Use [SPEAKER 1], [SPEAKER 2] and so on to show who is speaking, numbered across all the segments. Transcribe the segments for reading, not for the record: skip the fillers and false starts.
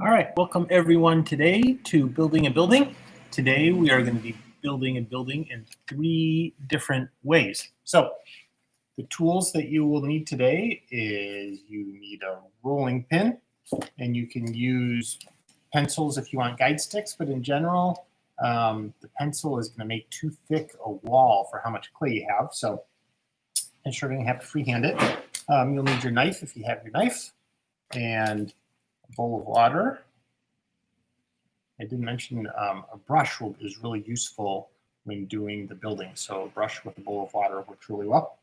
[SPEAKER 1] All right, welcome everyone today to Building a Building. Today we are going to be building a building in 3 different ways. So the tools that you will need today is you need a rolling pin, and you can use pencils if you want guide sticks, but in general, the pencil is going to make too thick a wall for how much clay you have. So I'm sure you're going to have to freehand it. You'll need your knife if you have your knife, and a bowl of water. I did mention a brush is really useful when doing the building. So a brush with a bowl of water works really well.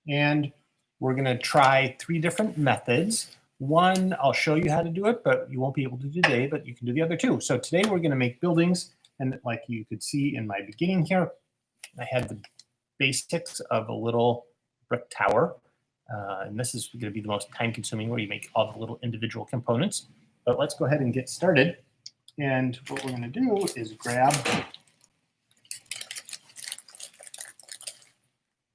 [SPEAKER 1] And we're going to try 3 different methods. One, I'll show you how to do it, but you won't be able to do today, but you can do the other 2. So today we're going to make buildings, and like you could see in my beginning here, I had the basics of a little brick tower. And this is going to be the most time-consuming, where you make all the little individual components. But let's go ahead and get started. And what we're going to do is grab a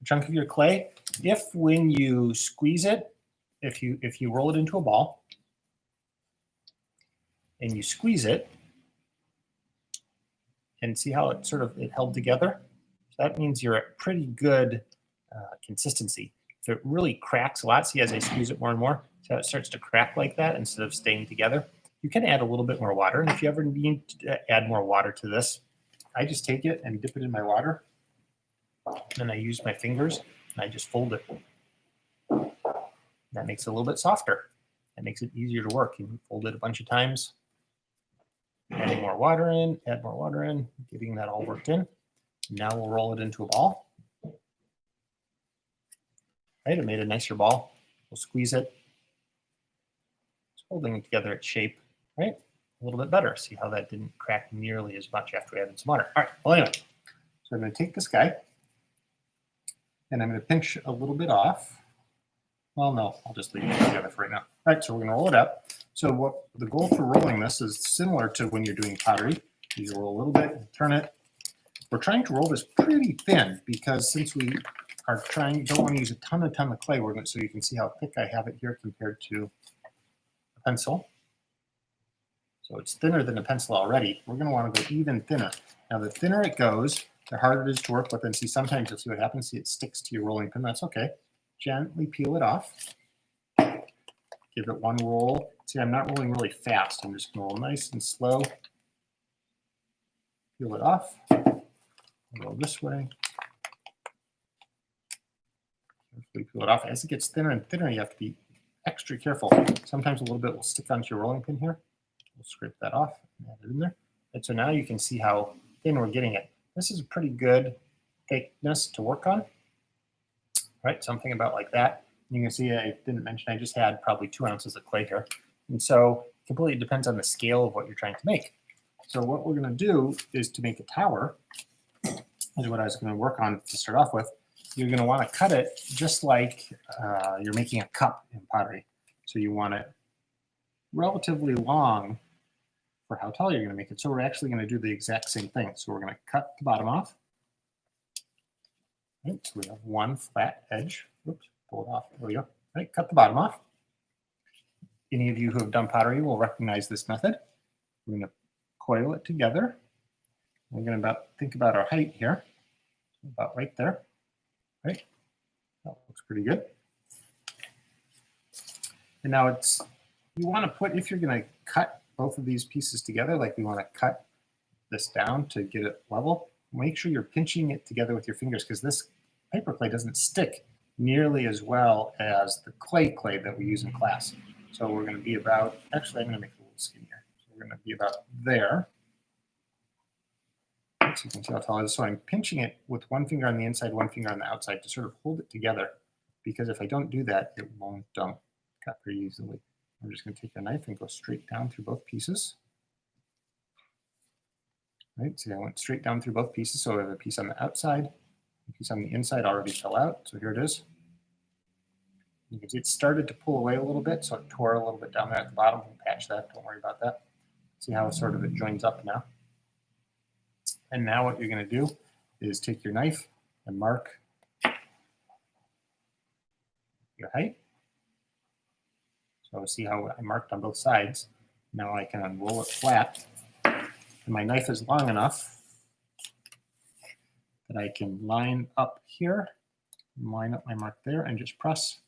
[SPEAKER 1] chunk of your clay. If when you squeeze it, if you roll it into a ball and you squeeze it, and see how it held together, so that means you're at pretty good consistency. If it really cracks a lot, see as I squeeze it more and more, see how it starts to crack like that instead of staying together. You can add a little bit more water, and if you ever need to add more water to this, I just take it and dip it in my water, and I use my fingers and I just fold it. That makes it a little bit softer. That makes it easier to work. You can fold it a bunch of times, adding more water in, add more water in, getting that all worked in. Now we'll roll it into a ball. Right, it made a nicer ball. We'll squeeze it. It's holding it together its shape, right? A little bit better. See how that didn't crack nearly as much after we added some water. All right, well anyway, so I'm going to take this guy, and I'm going to pinch a little bit off. Well, no, I'll just leave it together for right now. All right, so we're going to roll it up. So what the goal for rolling this is similar to when you're doing pottery. You roll a little bit and turn it. We're trying to roll this pretty thin because since we are don't want to use a ton of clay, so you can see how thick I have it here compared to a pencil. So it's thinner than a pencil already. We're going to want to go even thinner. Now the thinner it goes, the harder it is to work with. And see, sometimes you'll see what happens. See, it sticks to your rolling pin. That's okay. Gently peel it off. Give it one roll. See, I'm not rolling really fast. I'm just going to roll nice and slow. Peel it off. Roll this way. Carefully peel it off. As it gets thinner and thinner, you have to be extra careful. Sometimes a little bit will stick onto your rolling pin here. We'll scrape that off and add it in there. And so now you can see how thin we're getting it. This is a pretty good thickness to work on. Right, something about like that. You can see I didn't mention I just had probably 2 ounces of clay here. And so it completely depends on the scale of what you're trying to make. So what we're going to do is to make a tower, is what I was going to work on to start off with. You're going to want to cut it just like you're making a cup in pottery. So you want it relatively long for how tall you're going to make it. So we're actually going to do the exact same thing. So we're going to cut the bottom off. Right, so we have one flat edge. Oops, pull it off. There we go. Right, cut the bottom off. Any of you who have done pottery will recognize this method. We're going to coil it together. We're going to think about our height here. About right there. Right, that looks pretty good. And now you want to put, if you're going to cut both of these pieces together, like we want to cut this down to get it level, make sure you're pinching it together with your fingers, because this paper clay doesn't stick nearly as well as the clay that we use in class. So we're going to be about, actually I'm going to make it a little skinnier. So we're going to be about there. So you can see how tall it is. So I'm pinching it with one finger on the inside, one finger on the outside to sort of hold it together, because if I don't do that, it won't cut very easily. I'm just going to take a knife and go straight down through both pieces. Right, see, I went straight down through both pieces. So I have a piece on the outside, a piece on the inside already fell out. So here it is. You can see it started to pull away a little bit, so it tore a little bit down there at the bottom. We'll patch that, don't worry about that. See how it joins up now. And now what you're going to do is take your knife and mark your height. So So see how I marked on both sides. Now I can unroll it flat. And my knife is long enough that I can line up here, line up my mark there, and just press.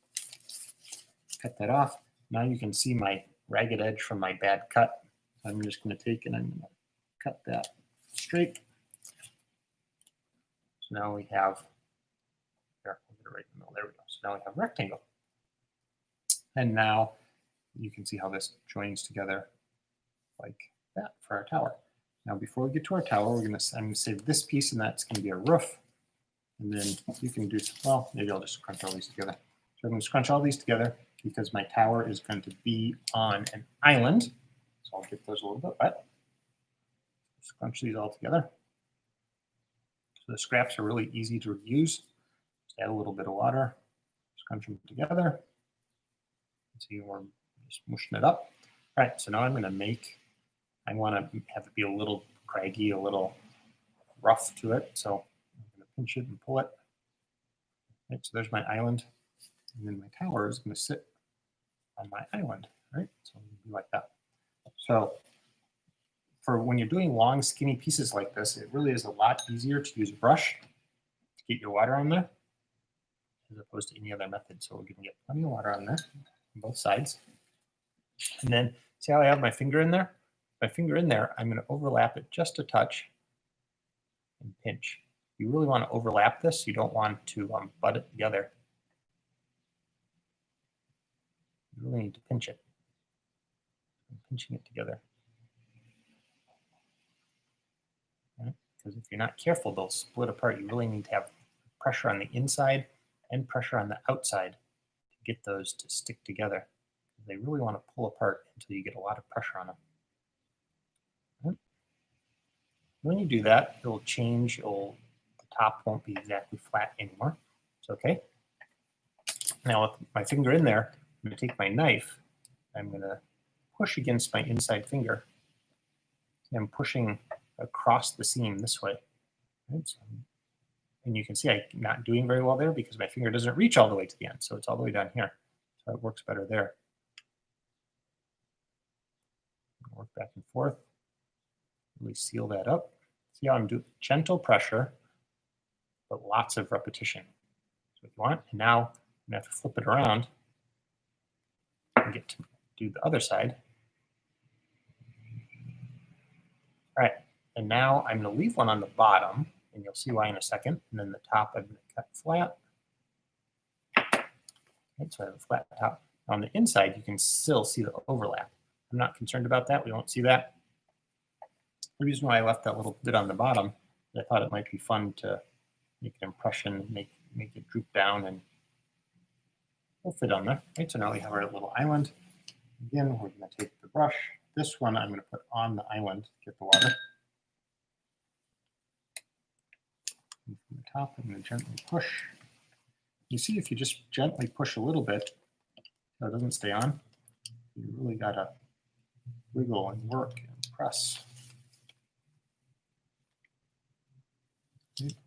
[SPEAKER 1] Cut that off. Now you can see my ragged edge from my bad cut. I'm just going to take and I'm going to cut that straight. So now we have, here, we'll get it right in the middle. There we go. So now we have a rectangle. And now you can see how this joins together like that for our tower. Now, before we get to our tower, I'm going to save this piece, and that's going to be a roof. And then you can do, well, maybe I'll just scrunch all these together. So I'm going to scrunch all these together because my tower is going to be on an island. So I'll get those a little bit wet. Scrunch these all together. So the scraps are really easy to use. Just add a little bit of water, scrunch them together. See, we're just mushing it up. All right, so now I'm going to make, I want to have it be a little craggy, a little rough to it. So I'm going to pinch it and pull it. Right, so there's my island. And then my tower is going to sit on my island, right? So it'll be like that. So for when you're doing long, skinny pieces like this, it really is a lot easier to use a brush to get your water on there as opposed to any other method. So we're going to get plenty of water on there on both sides. And then see how I have my finger in there? My finger in there, I'm going to overlap it just a touch and pinch. You really want to overlap this. You don't want to butt it together. You really need to pinch it. I'm pinching it together. Right? Because if you're not careful, they'll split apart. You really need to have pressure on the inside and pressure on the outside to get those to stick together. They really want to pull apart until you get a lot of pressure on them. Right? When you do that, it'll change. The top won't be exactly flat anymore. It's okay. Now with my finger in there, I'm going to take my knife. I'm going to push against my inside finger. I'm pushing across the seam this way. Right? So, and you can see I'm not doing very well there because my finger doesn't reach all the way to the end. So it's all the way down here. So it works better there. Work back and forth. Really seal that up. See how I'm doing gentle pressure, but lots of repetition. So if you want, and now I'm going to have to flip it around and get to do the other side. All right, and now I'm going to leave one on the bottom, and you'll see why in a second. And then the top I'm going to cut flat. Right, so I have a flat top. On the inside, you can still see the overlap. I'm not concerned about that. We won't see that. The reason why I left that little bit on the bottom is I thought it might be fun to make an impression, make it droop down, and it'll fit on there. Right, so now we have our little island. Again, we're going to take the brush. This one I'm going to put on the island to get the water. And from the top, I'm going to gently push. You see, if you just gently push a little bit, so it doesn't stay on, you really got to wiggle and work and press.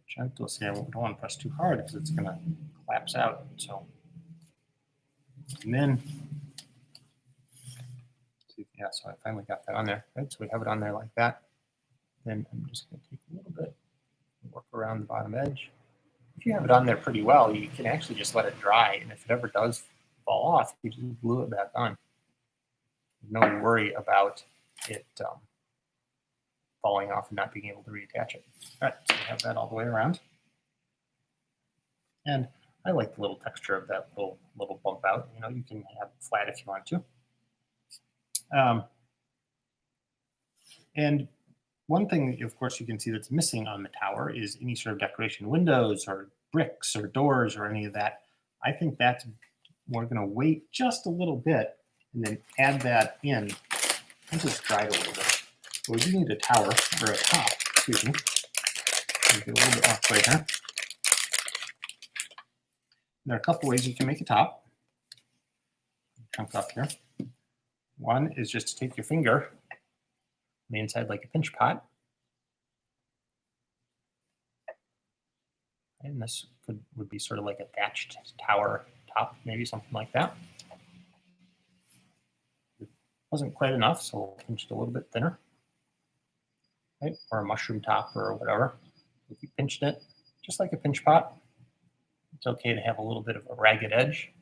[SPEAKER 1] Gentle. See, I don't want to press too hard because it's going to collapse out. So, and then, see, yeah, so I finally got that on there. Right, so we have it on there like that. Then I'm just going to take a little bit and work around the bottom edge. If you have it on there pretty well, you can actually just let it dry. And if it ever does fall off, you just glue it back on. No worry about it falling off and not being able to reattach it. All right, so we have that all the way around. And I like the little texture of that little bump out. You know, you can have it flat if you want to. And one thing, of course, you can see that's missing on the tower is any sort of decoration, windows or bricks or doors or any of that. I think that's, we're going to wait just a little bit and then add that in. This is dried a little bit. So we do need a tower, or a top, excuse me. Get a little bit off right here. There are a couple ways you can make a top. Chunk up here. One is just to take your finger on the inside like a pinch pot. And this would be sort of like a thatched tower top, maybe something like that. Wasn't quite enough, so we'll pinch it a little bit thinner, right? Or a mushroom top or whatever. If you pinched it, just like a pinch pot, it's okay to have a little bit of a ragged edge.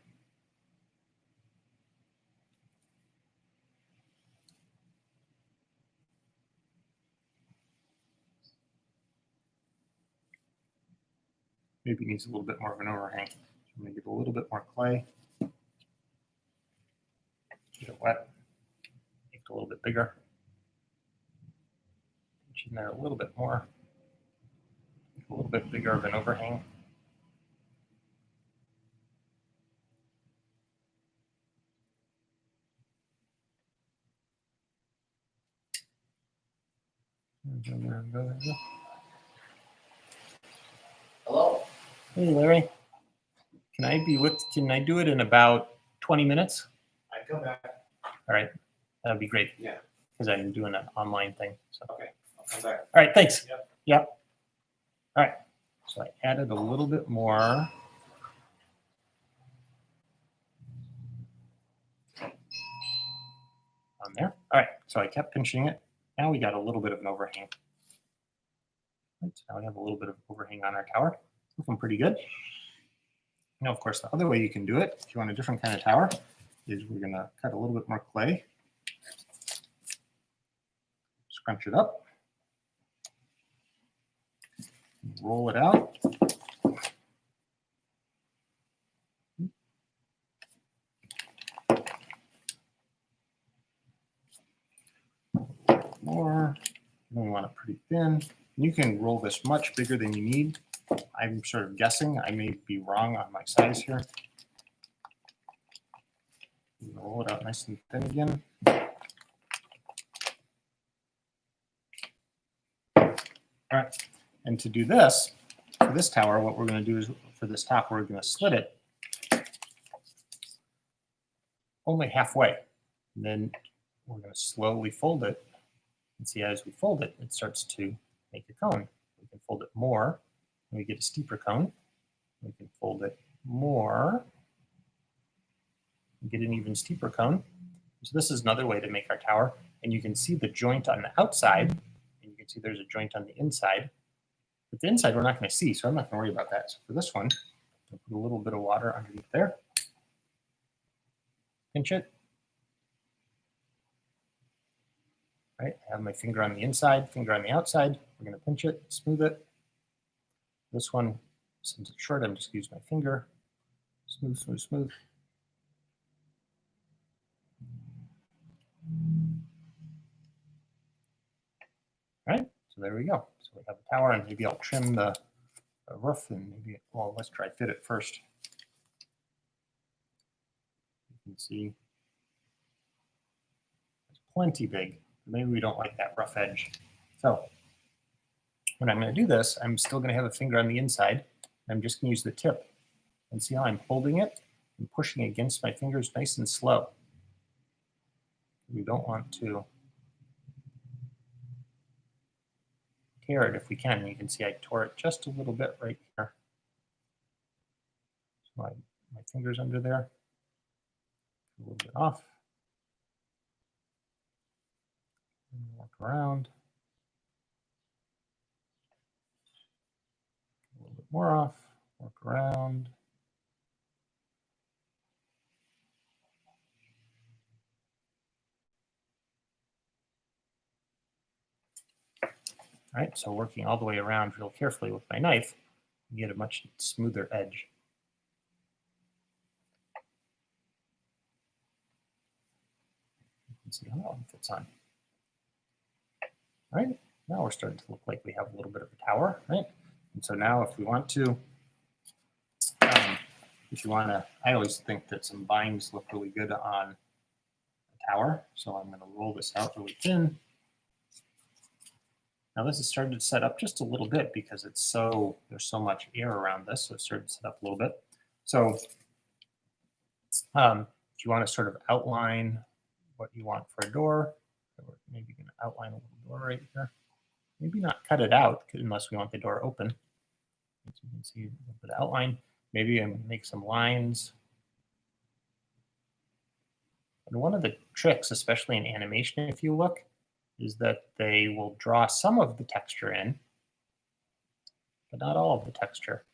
[SPEAKER 1] Maybe it needs a little bit more of an overhang. So I'm going to give a little bit more clay. Get it wet. Make it a little bit bigger. Pinch in there a little bit more. A little bit bigger of an overhang. There we go.
[SPEAKER 2] Hello?
[SPEAKER 1] Hey, Larry. Can I do it in about 20 minutes?
[SPEAKER 2] I come back.
[SPEAKER 1] All right. That'd be great.
[SPEAKER 2] Yeah.
[SPEAKER 1] Because I'm doing an online thing. So.
[SPEAKER 2] Okay. I'll come back.
[SPEAKER 1] All right. Thanks.
[SPEAKER 2] Yep.
[SPEAKER 1] All right. So I added a little bit more. On there. All right. So I kept pinching it. Now we got a little bit of an overhang. Right, so now we have a little bit of overhang on our tower. Looking pretty good. Now, of course, the other way you can do it, if you want a different kind of tower, is we're going to cut a little bit more clay, scrunch it up, roll it out. More. We want it pretty thin. You can roll this much bigger than you need. I'm sort of guessing. I may be wrong on my size here. Roll it out nice and thin again. All right. And to do this, for this tower, what we're going to do is for this top, we're going to slit it only halfway. And then we're going to slowly fold it. And see, as we fold it, it starts to make a cone. We can fold it more, and we get a steeper cone. We can fold it more, and get an even steeper cone. So this is another way to make our tower. And you can see the joint on the outside, and you can see there's a joint on the inside. But the inside we're not going to see, so I'm not going to worry about that. So for this one, I'll put a little bit of water underneath there. Pinch it. Right, I have my finger on the inside, finger on the outside. We're going to pinch it, smooth it. This one, since it's short, I'm just going to use my finger. Smooth, smooth, smooth. All right, so there we go. So we have a tower, and maybe I'll trim the roof, and maybe, well, let's try fit it first. You can see it's plenty big. Maybe we don't like that rough edge. So when I'm going to do this, I'm still going to have a finger on the inside. I'm just going to use the tip. And see how I'm holding it and pushing against my fingers nice and slow. We don't want to tear it if we can. You can see I tore it just a little bit right here. So my finger's under there. A little bit off. Walk around. A little bit more off. Work around. All right, so working all the way around real carefully with my knife, you get a much smoother edge. You can see how that one fits on. All right, now we're starting to look like we have a little bit of a tower, right? And so now if we want to, I always think that some vines look really good on a tower. So I'm going to roll this out really thin. Now this is starting to set up just a little bit because there's so much air around this. So it's starting to set up a little bit. So if you want to sort of outline what you want for a door, or maybe you can outline a little door right here. Maybe not cut it out unless we want the door open. As you can see a little bit of outline. Maybe make some lines And one of the tricks, especially in animation, if you look, is that they will draw some of the texture in, but not all of the texture.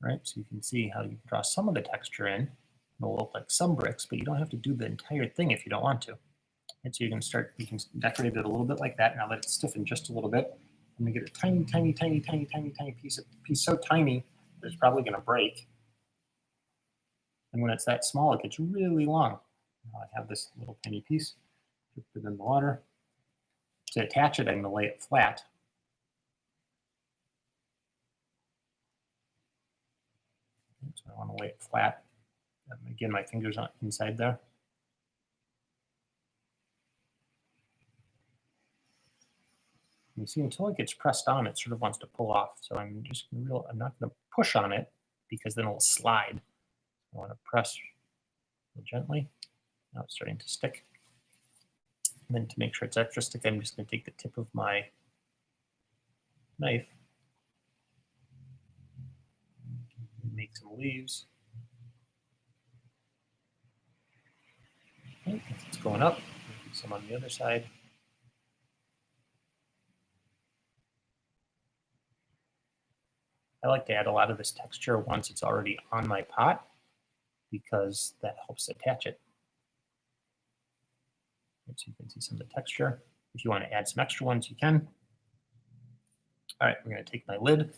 [SPEAKER 1] Right? So you can see how you can draw some of the texture in. It'll look like some bricks, but you don't have to do the entire thing if you don't want to. And so you can decorate it a little bit like that. Now let it stiffen just a little bit. I'm gonna get a tiny piece so tiny that it's probably gonna break. And when it's that small, it gets really long. Now I have this little tiny piece, put it in the water. To attach it, I'm gonna lay it flat. So I want to lay it flat. Again, my fingers aren't inside there. You see, until it gets pressed on, it sort of wants to pull off. So I'm not going to push on it because then it'll slide. I want to press real gently. Now it's starting to stick. And then to make sure it's extra stick, I'm just going to take the tip of my knife, make some leaves. Okay, it's going up. Some on the other side. I like to add a lot of this texture once it's already on my pot because that helps attach it. So you can see some of the texture. If you want to add some extra ones, you can. All right, we're going to take my lid,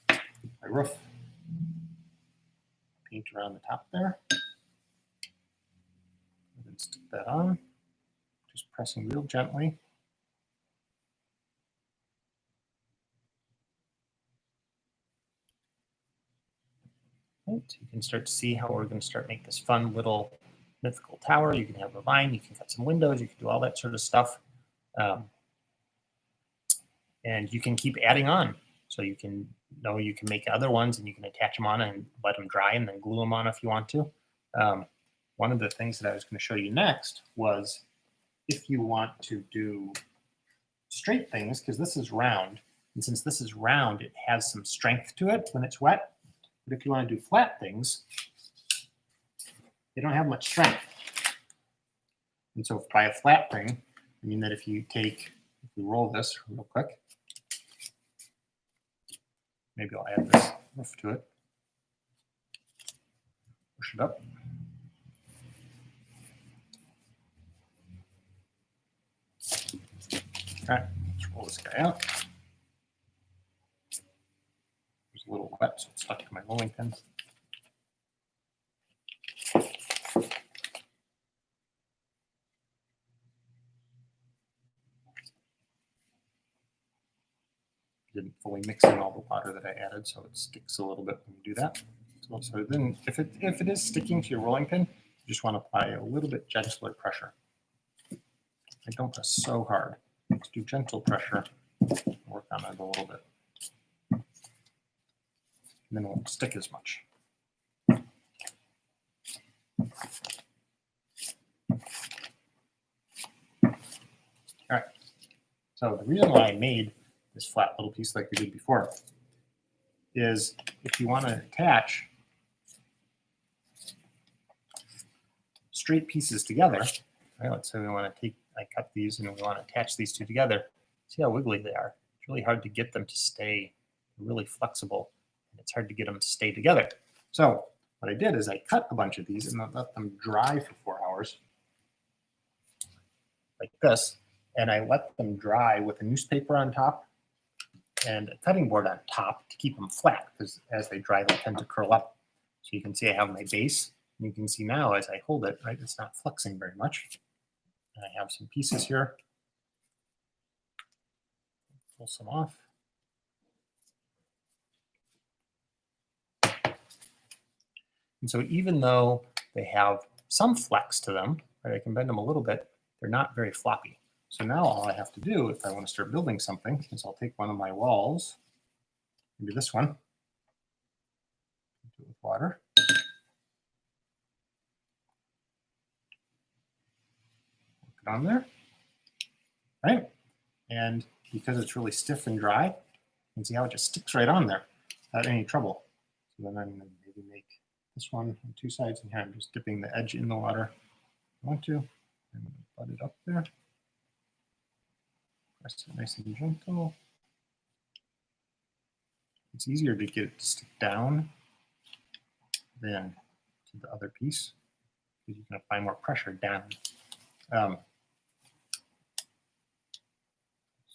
[SPEAKER 1] my roof, paint around the top there. And then stick that on, just pressing real gently. Right, so you can start to see how we're going to start make this fun little mythical tower. You can have a vine, you can cut some windows, you can do all that sort of stuff. And you can keep adding on. So you can make other ones and you can attach them on and let them dry and then glue them on if you want to. One of the things that I was going to show you next was if you want to do straight things, because this is round, and since this is round, it has some strength to it when it's wet. But if you want to do flat things, they don't have much strength. And so by a flat thing, I mean that if we roll this real quick, maybe I'll add this roof to it, push it up. All right, let's roll this guy out. It's a little wet, so it's stuck to my rolling pin. Didn't fully mix in all the water that I added, so it sticks a little bit when you do that. So then if it is sticking to your rolling pin, you just want to apply a little bit gentler pressure. And don't press so hard. Just do gentle pressure. Work on it a little bit. And then it won't stick as much. All right. So the reason why I made this flat little piece like we did before is if you want to attach straight pieces together, right? Let's say I cut these and we want to attach these two together. See how wiggly they are. It's really hard to get them to stay really flexible. And it's hard to get them to stay together. So what I did is I cut a bunch of these and let them dry for 4 hours like this. And I let them dry with a newspaper on top and a cutting board on top to keep them flat, because as they dry, they tend to curl up. So you can see I have my base, and you can see now as I hold it, right, it's not flexing very much. And I have some pieces here. Pull some off. And so even though they have some flex to them, right, I can bend them a little bit, they're not very floppy. So now all I have to do if I want to start building something is I'll take one of my walls, maybe this one, do it with water. Work it on there, right? And because it's really stiff and dry, you can see how it just sticks right on there without any trouble. So then I'm going to maybe make this one on 2 sides, and here I'm just dipping the edge in the water want to. I'm going to butt it up there. Press it nice and gentle. It's easier to get it to stick down than to the other piece because you can apply more pressure down. So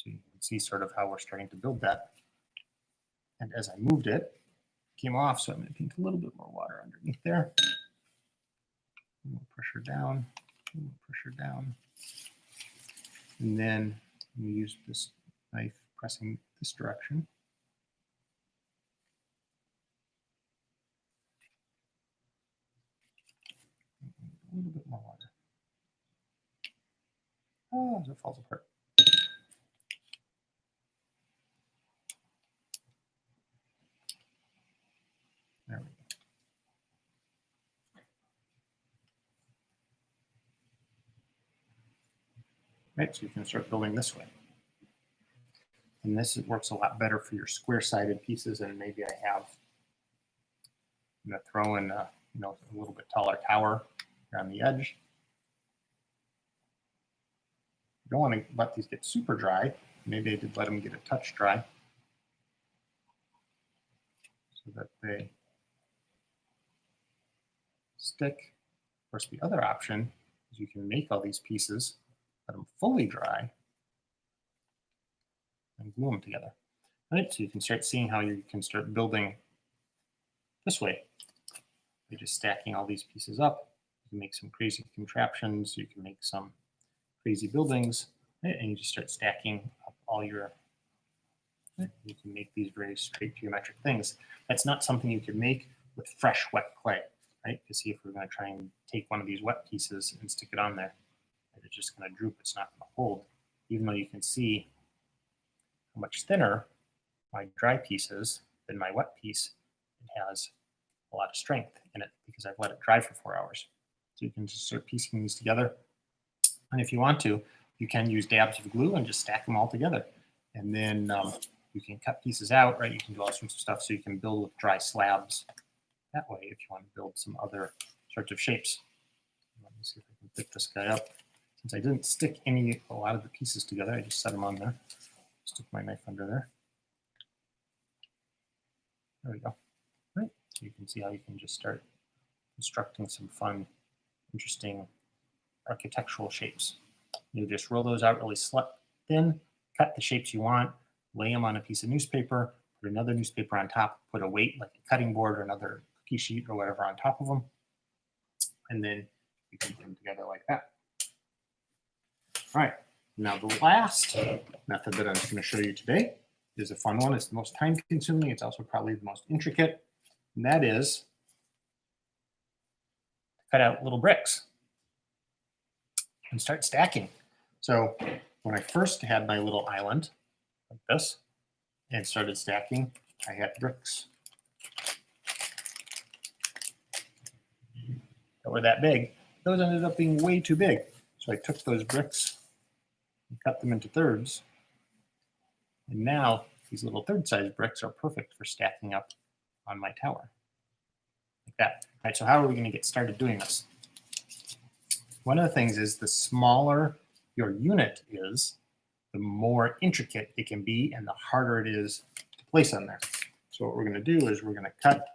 [SPEAKER 1] you can see sort of how we're starting to build that. And as I moved it, it came off, so I'm going to paint a little bit more water underneath there. A little pressure down, a little pressure down. And then we use this knife pressing this direction. A little bit more water. Oh, as it falls apart. There we go. Right, so you can start building this way. And this works a lot better for your square-sided pieces, and maybe I have, I'm going to throw in a little bit taller tower here on the edge. You don't want to let these get super dry. Maybe I did let them get a touch dry so that they stick. Of course, the other option is you can make all these pieces, let them fully dry, and glue them together. Right, so you can start seeing how you can start building this way. By just stacking all these pieces up, you can make some crazy contraptions, you can make some crazy buildings, right? And you just start stacking up all your, right? You can make these very straight geometric things. That's not something you can make with fresh wet clay, right? You see, if we're going to try and take one of these wet pieces and stick it on there, it's just going to droop, it's not going to hold, even though you can see how much thinner my dry piece is than my wet piece. It has a lot of strength in it because I've let it dry for 4 hours. So you can just start piecing these together. And if you want to, you can use dabs of glue and just stack them all together. And then you can cut pieces out, right? You can do all sorts of stuff so you can build with dry slabs that way if you want to build some other sorts of shapes. Let me see if I can pick this guy up. Since I didn't stick a lot of the pieces together, I just set them on there. Stick my knife under there. There we go. Right. So you can see how you can just start constructing some fun, interesting architectural shapes. You just roll those out really thin, cut the shapes you want, lay them on a piece of newspaper, put another newspaper on top, put a weight like a cutting board or another cookie sheet or whatever on top of them, and then you can put them together like that. All right, now the last method that I'm just going to show you today is a fun one. It's the most time consuming. It's also probably the most intricate, and that is to cut out little bricks and start stacking. So when I first had my little island like this and started stacking, I had bricks that were that big. Those ended up being way too big. So I took those bricks and cut them into thirds. And now these little third-sized bricks are perfect for stacking up on my tower. Like that. All right, so how are we going to get started doing this? One of the things is the smaller your unit is, the more intricate it can be and the harder it is to place on there. So what we're going to do is we're going to cut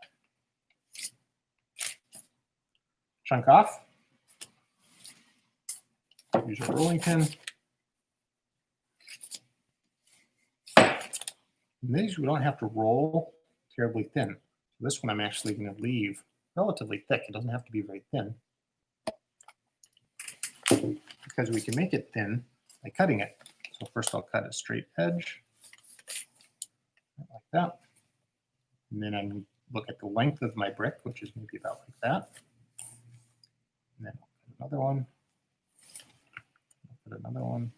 [SPEAKER 1] chunk off. Use a rolling pin. And these we don't have to roll terribly thin. So this one I'm actually going to leave relatively thick. It doesn't have to be very thin, because we can make it thin by cutting it. So first I'll cut a straight edge like that. And then I'm look at the length of my brick, which is maybe about like that. And then I'll put another one. I'll put another one.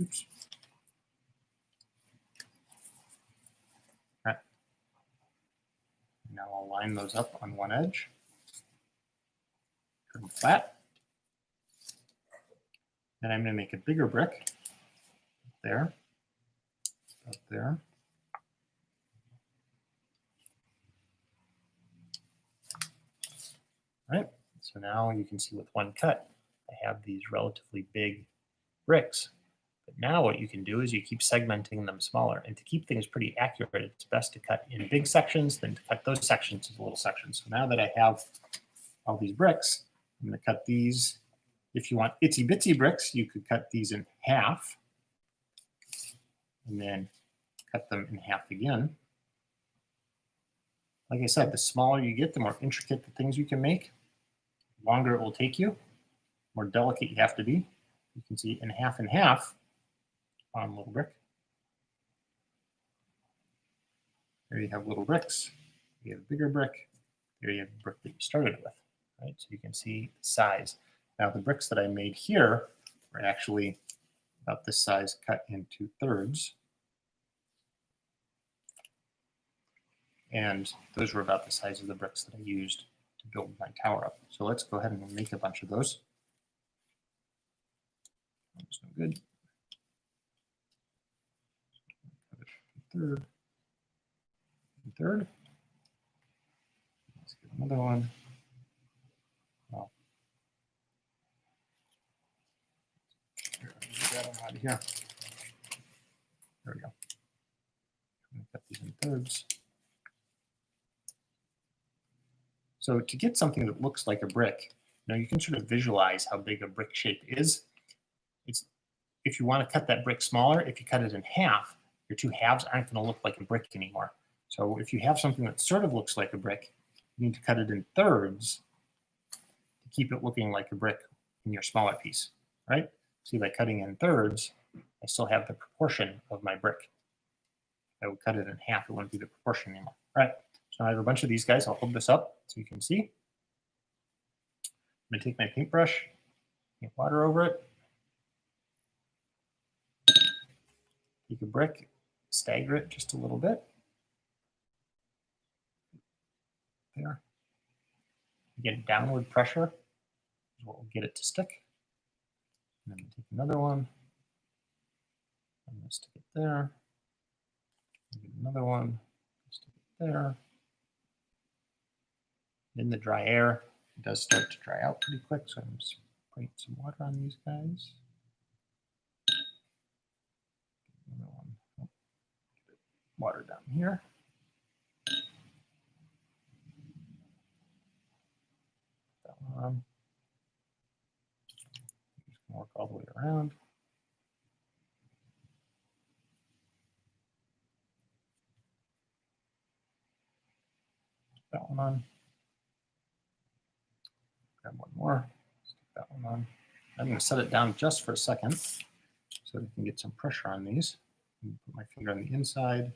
[SPEAKER 1] Oops. All right. Now I'll line those up on one edge. Turn them flat. Then I'm going to make a bigger brick there, up there. All right, so So now you can see with one cut, I have these relatively big bricks. But now what you can do is you keep segmenting them smaller. And to keep things pretty accurate, it's best to cut in big sections than to cut those sections into little sections. So now that I have all these bricks, I'm going to cut these. If you want itsy bitsy bricks, you could cut these in half and then cut them in half again. Like I said, the smaller you get, the more intricate the things you can make, the longer it will take you, more delicate you have to be. You can see in half on little brick. There you have little bricks. You have a bigger brick. Here you have the brick that you started with, right? So you can see the size. Now the bricks that I made here are actually about this size cut into thirds. And those were about the size of the bricks that I used to build my tower up. So let's go ahead and make a bunch of those. That's no good. Third. Third. Let's get another one. Well, get that one out of here. There we go. I'm going to cut these in thirds. So to get something that looks like a brick, you can sort of visualize how big a brick shape is. If you want to cut that brick smaller, if you cut it in half, your two halves aren't going to look like a brick anymore. So if you have something that sort of looks like a brick, you need to cut it in thirds to keep it looking like a brick in your smaller piece, right? See, by cutting in thirds, I still have the proportion of my brick. If I would cut it in half, it wouldn't be the proportion anymore. All right, so I have a bunch of these guys. I'll hold this up so you can see. I'm going to take my paintbrush, paint water over it. Take a brick, stagger it just a little bit. There. Again, downward pressure is what will get it to stick. And then take another one. I'm going to stick it there. Get another one. Stick it there. In the dry air, it does start to dry out pretty quick, so I'm just spraying some water on these guys. Another one. Oh, water down here. That one on. Just work all the way around. That one on. Grab one more. Stick that one on. I'm going to set it down just for a second so that I can get some pressure on these. Put my finger on the inside.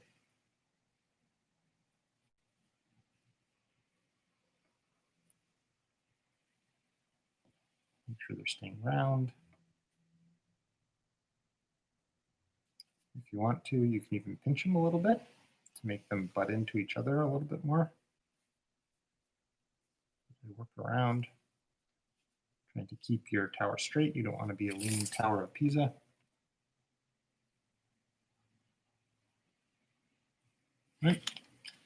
[SPEAKER 1] Make sure they're staying round. If you want to, you can even pinch them a little bit to make them butt into each other a little bit more. Work around, trying to keep your tower straight. You don't want to be a leaning Tower of Pisa. Right.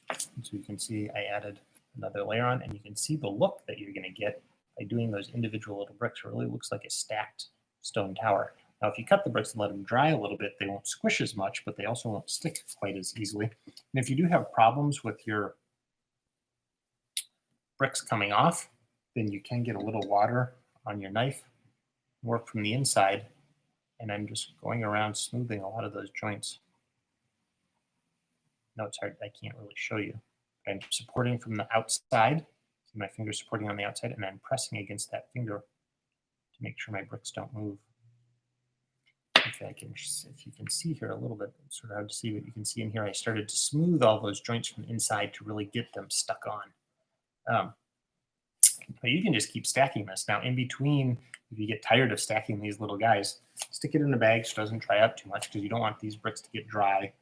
[SPEAKER 1] And so you can see I added another layer on, and you can see the look that you're going to get by doing those individual little bricks. It really looks like a stacked stone tower. Now, if you cut the bricks and let them dry a little bit, they won't squish as much, but they also won't stick quite as easily. And if you do have problems with your bricks coming off, then you can get a little water on your knife, work from the inside, and I'm just going around smoothing a lot of those joints. No, it's hard, I can't really show you. I'm supporting from the outside, see my finger supporting on the outside, and I'm pressing against that finger to make sure my bricks don't move. If you can see here a little bit, it's sort of hard to see, but you can see in here I started to smooth all those joints from the inside to really get them stuck on. But you can just keep stacking this. Now, in between, if you get tired of stacking these little guys, stick it in a bag so it doesn't dry out too much, because you don't want these bricks to get dry,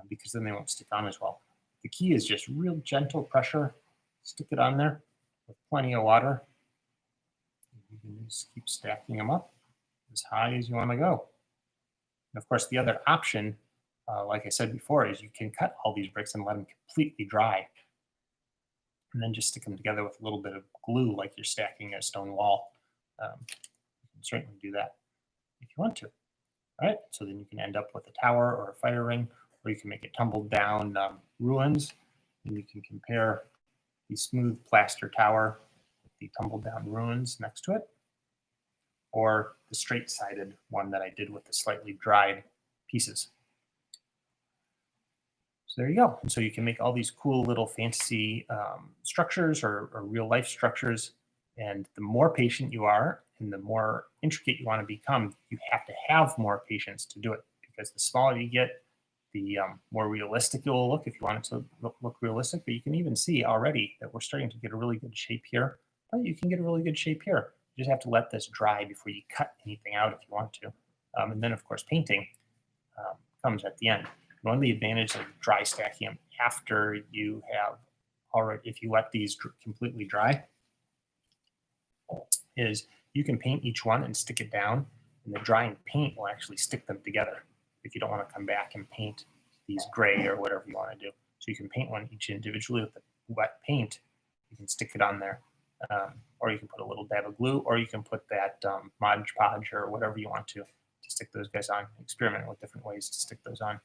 [SPEAKER 1] because then they won't stick on as well. The key is just real gentle pressure. Stick it on there with plenty of water. You can just keep stacking them up as high as you want to go. And of course, the other option, like I said before, is you can cut all these bricks and let them completely dry. and then just stick them together with a little bit of glue like you're stacking a stone wall. You can certainly do that if you want to. All right, so then you can end up with a tower or a fire ring, or you can make it tumbled down ruins, and you can compare the smooth plaster tower with the tumbled down ruins next to it, or the straight-sided one that I did with the slightly dried pieces. So there you go. And so you can make all these cool little fantasy structures or real life structures. And the more patient you are and the more intricate you want to become, you have to have more patience to do it, because the smaller you get, the more realistic it will look if you want it to look realistic. But you can even see already that we're starting to get a really good shape here. But you can get a really good shape here. You just have to let this dry before you cut anything out if you want to. And then, of course, painting comes at the end. One of the advantages of dry stacking them after you have already, if you let these completely dry, is you can paint each one and stick it down, and the drying paint will actually stick them together if you don't want to come back and paint these gray or whatever you want to do. So you can paint one each individually with the wet paint. You can stick it on there, or you can put a little dab of glue, or you can put that Mod Podge or whatever you want to stick those guys on. Experiment with different ways to stick those on.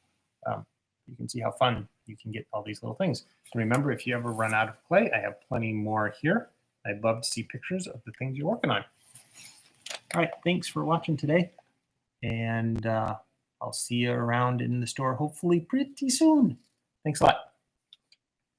[SPEAKER 1] You can see how fun you can get all these little things. And remember, if you ever run out of clay, I have plenty more here. I'd love to see pictures of the things you're working on. All right, thanks for watching today. And I'll see you around in the store hopefully pretty soon. Thanks a lot.